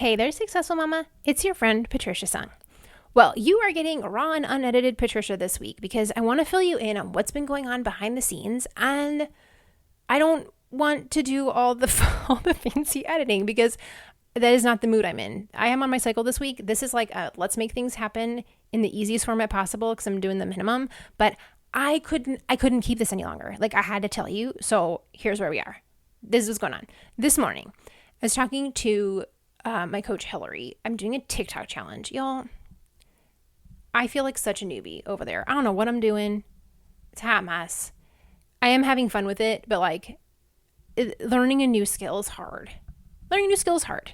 Hey there, Successful Mama. It's your friend, Patricia Sung. Well, you are getting raw and unedited Patricia this week because I want to fill you in on what's been going on behind the scenes, and I don't want to do all the fancy editing because that is not the mood I'm in. I am on my cycle this week. This is like let's make things happen in the easiest format possible because I'm doing the minimum, but I couldn't keep this any longer. Like, I had to tell you. So here's where we are. This is what's going on. This morning, I was talking to my coach, Hillary. I'm doing a TikTok challenge. Y'all, I feel like such a newbie over there. I don't know what I'm doing. It's a hot mess. I am having fun with it, but like learning a new skill is hard.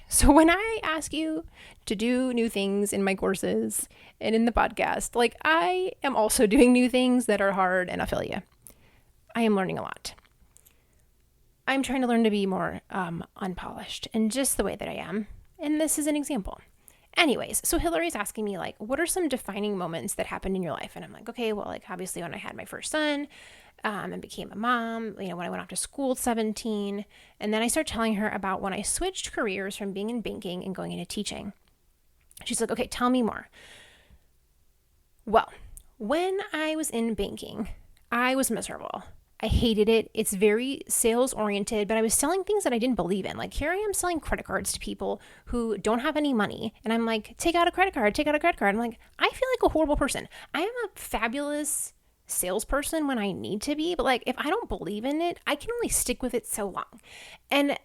So when I ask you to do new things in my courses and in the podcast, like, I am also doing new things that are hard, and I'll feel you. I am learning a lot. I'm trying to learn to be more unpolished and just the way that I am. And this is an example. Anyways, so Hillary's asking me, like, what are some defining moments that happened in your life? And I'm like, okay, well, like, obviously when I had my first son and became a mom, when I went off to school at 17. And then I start telling her about when I switched careers from being in banking and going into teaching. She's like, okay, tell me more. Well, when I was in banking, I was miserable. I hated it. It's very sales oriented, but I was selling things that I didn't believe in. Like, here I am selling credit cards to people who don't have any money. And I'm like, take out a credit card. I'm like, I feel like a horrible person. I am a fabulous salesperson when I need to be, but like, if I don't believe in it, I can only stick with it so long. And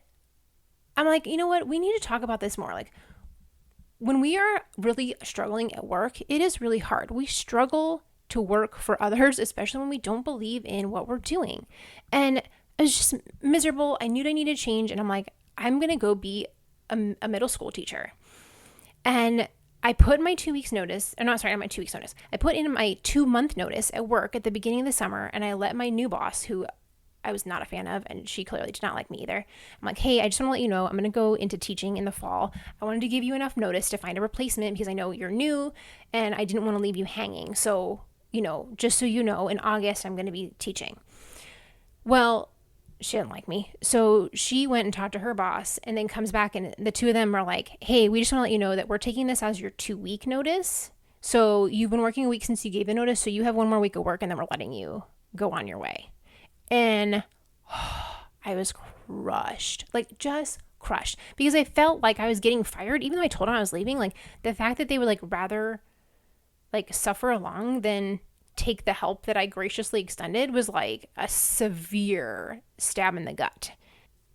I'm like, you know what? We need to talk about this more. Like, when we are really struggling at work, it is really hard. We struggle to work for others, especially when we don't believe in what we're doing. And I was just miserable. I knew I needed change. And I'm like, I'm going to go be a middle school teacher. And I put my 2 weeks notice, or not, sorry, not my 2 weeks notice. I put in my 2-month notice at work at the beginning of the summer. And I let my new boss, who I was not a fan of, and she clearly did not like me either. I'm like, hey, I just want to let you know, I'm going to go into teaching in the fall. I wanted to give you enough notice to find a replacement because I know you're new and I didn't want to leave you hanging. So, just so you know, in August, I'm going to be teaching. Well, she didn't like me. So she went and talked to her boss and then comes back, and the two of them are like, hey, we just want to let you know that we're taking this as your 2-week notice. So you've been working a week since you gave the notice. So you have 1 more week of work, and then we're letting you go on your way. And I was crushed, like just crushed, because I felt like I was getting fired. Even though I told them I was leaving, like the fact that they would like rather like suffer along than take the help that I graciously extended was like a severe stab in the gut.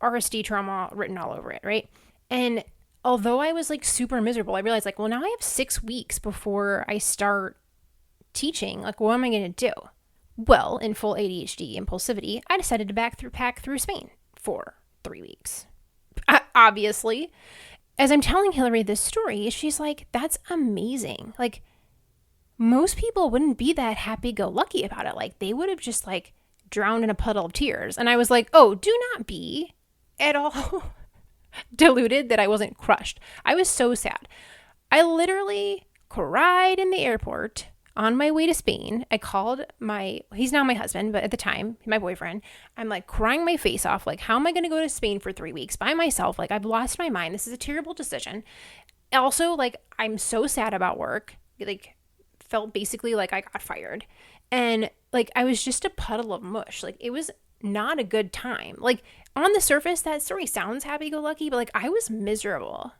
RSD trauma written all over it, right? And although I was like super miserable, I realized like, well, now I have 6 weeks before I start teaching. Like, what am I going to do? Well, in full ADHD impulsivity, I decided to pack through Spain for 3 weeks. Obviously, as I'm telling Hillary this story, she's like, that's amazing. Like, most people wouldn't be that happy-go-lucky about it. Like, they would have just like drowned in a puddle of tears. And I was like, oh, do not be at all deluded that I wasn't crushed. I was so sad. I literally cried in the airport on my way to Spain. I called he's now my husband, but at the time, my boyfriend. I'm like crying my face off. Like, how am I going to go to Spain for 3 weeks by myself? Like, I've lost my mind. This is a terrible decision. Also, like, I'm so sad about work. Like, felt basically like I got fired. And like, I was just a puddle of mush. Like, it was not a good time. Like, on the surface, that story sounds happy-go-lucky, but like, I was miserable.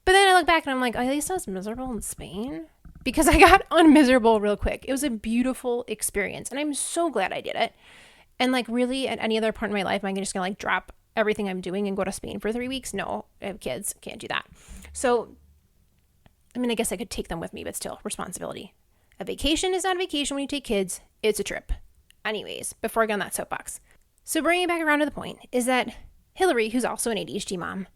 But then I look back and I'm like, at least I was miserable in Spain, because I got unmiserable real quick. It was a beautiful experience, and I'm so glad I did it. And like, really, at any other part in my life, am I just gonna like drop everything I'm doing and go to Spain for 3 weeks? No, I have kids, can't do that. So, I mean, I guess I could take them with me, but still, responsibility. A vacation is not a vacation when you take kids. It's a trip. Anyways, before I get on that soapbox. So bringing it back around to the point is that Hillary, who's also an ADHD mom,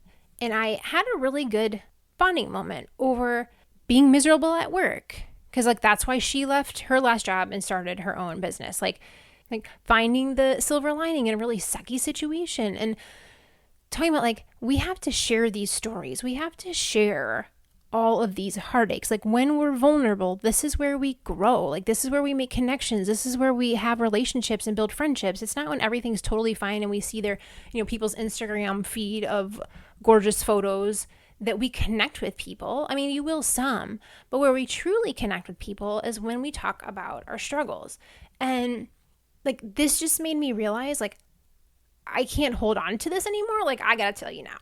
and I had a really good bonding moment over being miserable at work. Because like, that's why she left her last job and started her own business. Like finding the silver lining in a really sucky situation, and talking about like, we have to share these stories. We have to share all of these heartaches. Like, when we're vulnerable, this is where we grow. Like, this is where we make connections. This is where we have relationships and build friendships. It's not when everything's totally fine and we see their, people's Instagram feed of gorgeous photos that we connect with people. I mean, you will some, but where we truly connect with people is when we talk about our struggles. And like, this just made me realize, like, I can't hold on to this anymore. Like, I gotta tell you now.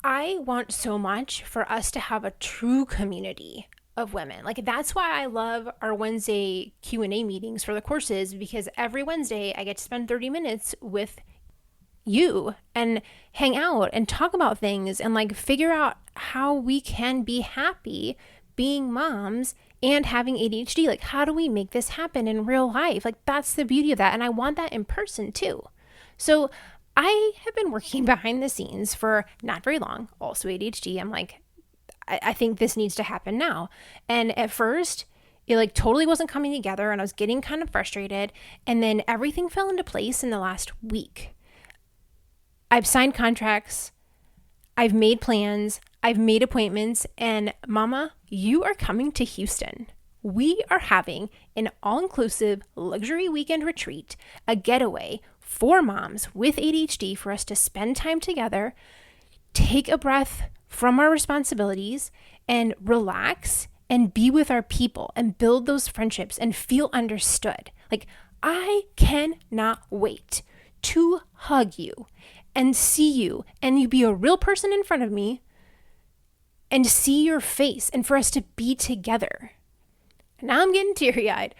I want so much for us to have a true community of women. Like, that's why I love our Wednesday Q&A meetings for the courses, because every Wednesday I get to spend 30 minutes with you and hang out and talk about things and like figure out how we can be happy being moms and having ADHD. Like, how do we make this happen in real life? Like, that's the beauty of that. And I want that in person too. So I have been working behind the scenes for not very long, also ADHD. I'm like, I think this needs to happen now. And at first, it like totally wasn't coming together and I was getting kind of frustrated. And then everything fell into place in the last week. I've signed contracts, I've made plans, I've made appointments, and Mama, you are coming to Houston. We are having an all-inclusive luxury weekend retreat, a getaway for moms with ADHD for us to spend time together, take a breath from our responsibilities, and relax and be with our people and build those friendships and feel understood. Like, I cannot wait to hug you and see you and you be a real person in front of me and see your face and for us to be together. Now I'm getting teary-eyed.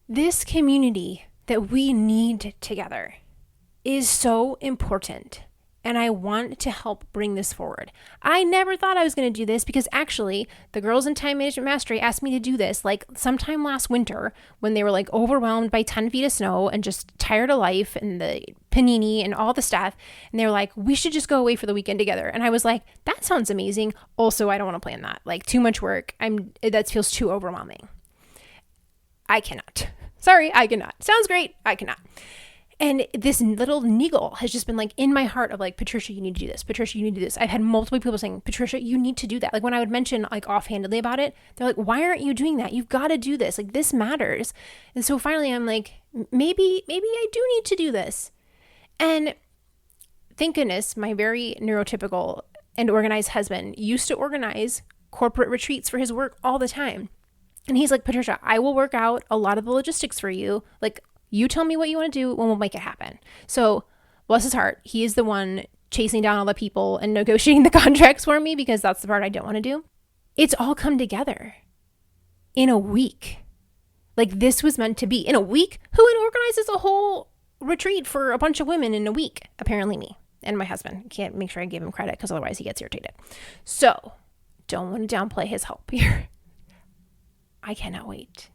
This community that we need together is so important. And I want to help bring this forward. I never thought I was going to do this because actually the Girls in Time Management Mastery asked me to do this like sometime last winter when they were like overwhelmed by 10 feet of snow and just tired of life and the panini and all the stuff. And they were like, we should just go away for the weekend together. And I was like, that sounds amazing. Also, I don't want to plan that. Like, too much work. That feels too overwhelming. I cannot. Sorry, I cannot. Sounds great. I cannot. And this little niggle has just been like in my heart of like, Patricia, you need to do this. Patricia, you need to do this. I've had multiple people saying, Patricia, you need to do that. Like, when I would mention like offhandedly about it, they're like, why aren't you doing that? You've got to do this. Like, this matters. And so finally I'm like, maybe I do need to do this. And thank goodness my very neurotypical and organized husband used to organize corporate retreats for his work all the time. And he's like, Patricia, I will work out a lot of the logistics for you. Like, you tell me what you want to do and we'll make it happen. So bless his heart, he is the one chasing down all the people and negotiating the contracts for me because that's the part I don't want to do. It's all come together in a week. Like, this was meant to be in a week. Who organizes a whole retreat for a bunch of women in a week? Apparently me and my husband. Can't make sure I give him credit because otherwise he gets irritated. So don't want to downplay his help here. I cannot wait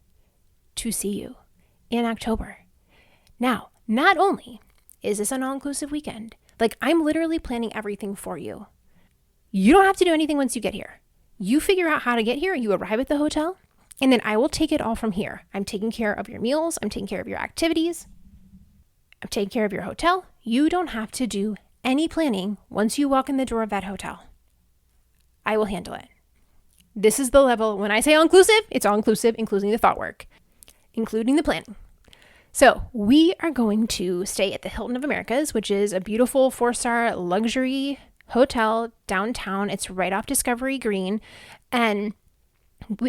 to see you in October. Now, not only is this an all-inclusive weekend, like, I'm literally planning everything for you. You don't have to do anything once you get here. You figure out how to get here, you arrive at the hotel, and then I will take it all from here. I'm taking care of your meals, I'm taking care of your activities, I'm taking care of your hotel. You don't have to do any planning once you walk in the door of that hotel. I will handle it. This is the level, when I say all-inclusive, it's all-inclusive, including the thought work, including the planning. So we are going to stay at the Hilton of Americas, which is a beautiful 4-star luxury hotel downtown. It's right off Discovery Green. And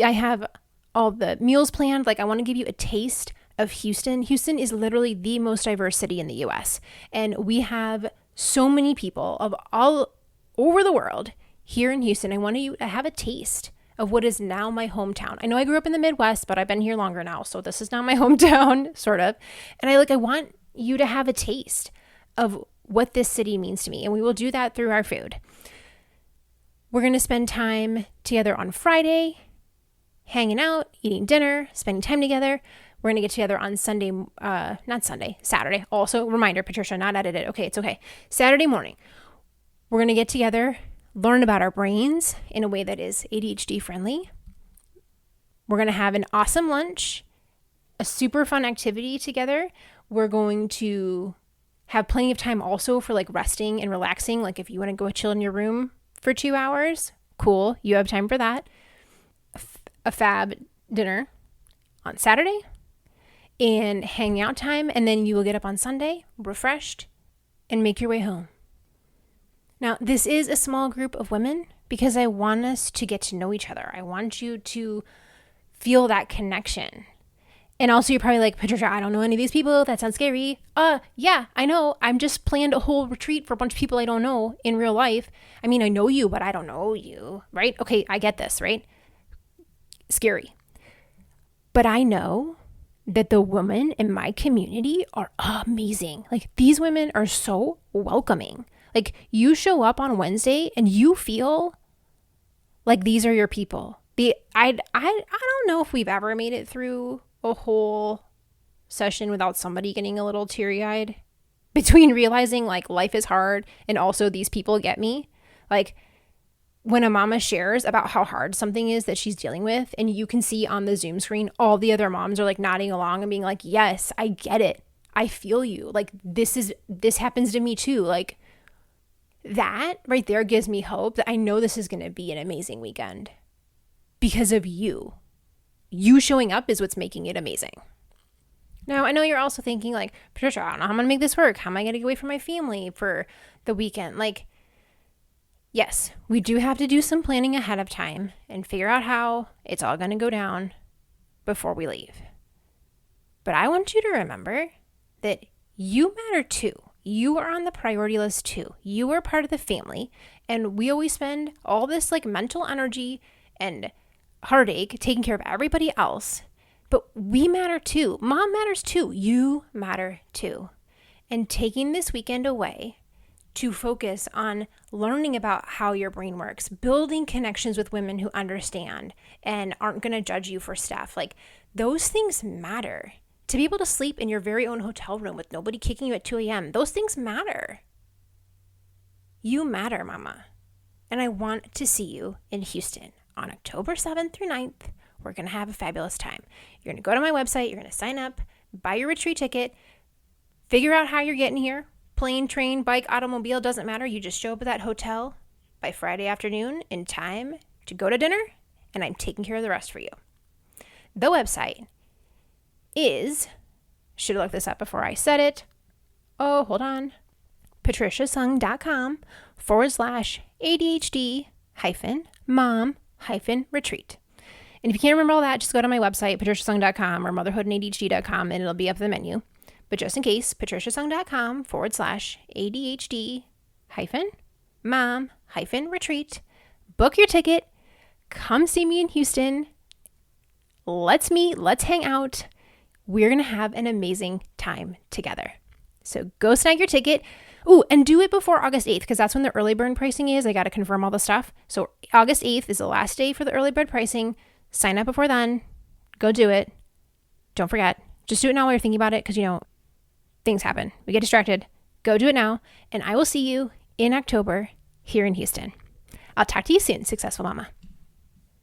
I have all the meals planned. Like, I want to give you a taste of Houston. Houston is literally the most diverse city in the US. And we have so many people of all over the world here in Houston. I want you to have a taste of what is now my hometown. I know I grew up in the Midwest, but I've been here longer now, so this is now my hometown, sort of. And I want you to have a taste of what this city means to me, and we will do that through our food. We're going to spend time together on Friday, hanging out, eating dinner, spending time together. We're going to get together on Saturday. Also, reminder, Patricia, not edited. Okay, it's okay. Saturday morning, we're going to get together, learn about our brains in a way that is ADHD friendly. We're going to have an awesome lunch, a super fun activity together. We're going to have plenty of time also for like resting and relaxing. Like, if you want to go chill in your room for 2 hours, cool. You have time for that. A fab dinner on Saturday and hang out time. And then you will get up on Sunday refreshed and make your way home. Now, this is a small group of women because I want us to get to know each other. I want you to feel that connection. And also you're probably like, Patricia, I don't know any of these people. That sounds scary. Yeah, I know. I'm just planned a whole retreat for a bunch of people I don't know in real life. I mean, I know you, but I don't know you, right? Okay, I get this, right? Scary. But I know that the women in my community are amazing. Like, these women are so welcoming. Like, you show up on Wednesday and you feel like these are your people. I don't know if we've ever made it through a whole session without somebody getting a little teary-eyed between realizing like life is hard and also these people get me. Like, when a mama shares about how hard something is that she's dealing with, and you can see on the Zoom screen all the other moms are like nodding along and being like, yes, I get it. I feel you. Like, this happens to me too. Like, that right there gives me hope that I know this is going to be an amazing weekend because of you. You showing up is what's making it amazing. Now, I know you're also thinking like, Patricia, I don't know how I'm going to make this work. How am I going to get away from my family for the weekend? Like, yes, we do have to do some planning ahead of time and figure out how it's all going to go down before we leave. But I want you to remember that you matter too. You are on the priority list too. You are part of the family, and we always spend all this like mental energy and heartache taking care of everybody else, but we matter too. Mom matters too. You matter too. And taking this weekend away to focus on learning about how your brain works, building connections with women who understand and aren't going to judge you for stuff, like, those things matter. To be able to sleep in your very own hotel room with nobody kicking you at 2 a.m., those things matter. You matter, mama. And I want to see you in Houston on October 7th through 9th. We're going to have a fabulous time. You're going to go to my website. You're going to sign up, buy your retreat ticket, figure out how you're getting here. Plane, train, bike, automobile, doesn't matter. You just show up at that hotel by Friday afternoon in time to go to dinner, and I'm taking care of the rest for you. The website is, should have looked this up before I said it. Oh, hold on. patriciasung.com/ADHD Mom retreat. And if you can't remember all that, just go to my website, patriciasung.com or motherhoodandadhd.com, and it'll be up the menu. But just in case, patriciasung.com/ADHD Mom retreat. Book your ticket. Come see me in Houston. Let's meet. Let's hang out. We're going to have an amazing time together. So go snag your ticket. Ooh, and do it before August 8th, because that's when the early bird pricing is. I got to confirm all the stuff. So August 8th is the last day for the early bird pricing. Sign up before then. Go do it. Don't forget. Just do it now while you're thinking about it, because, things happen. We get distracted. Go do it now. And I will see you in October here in Houston. I'll talk to you soon, Successful Mama.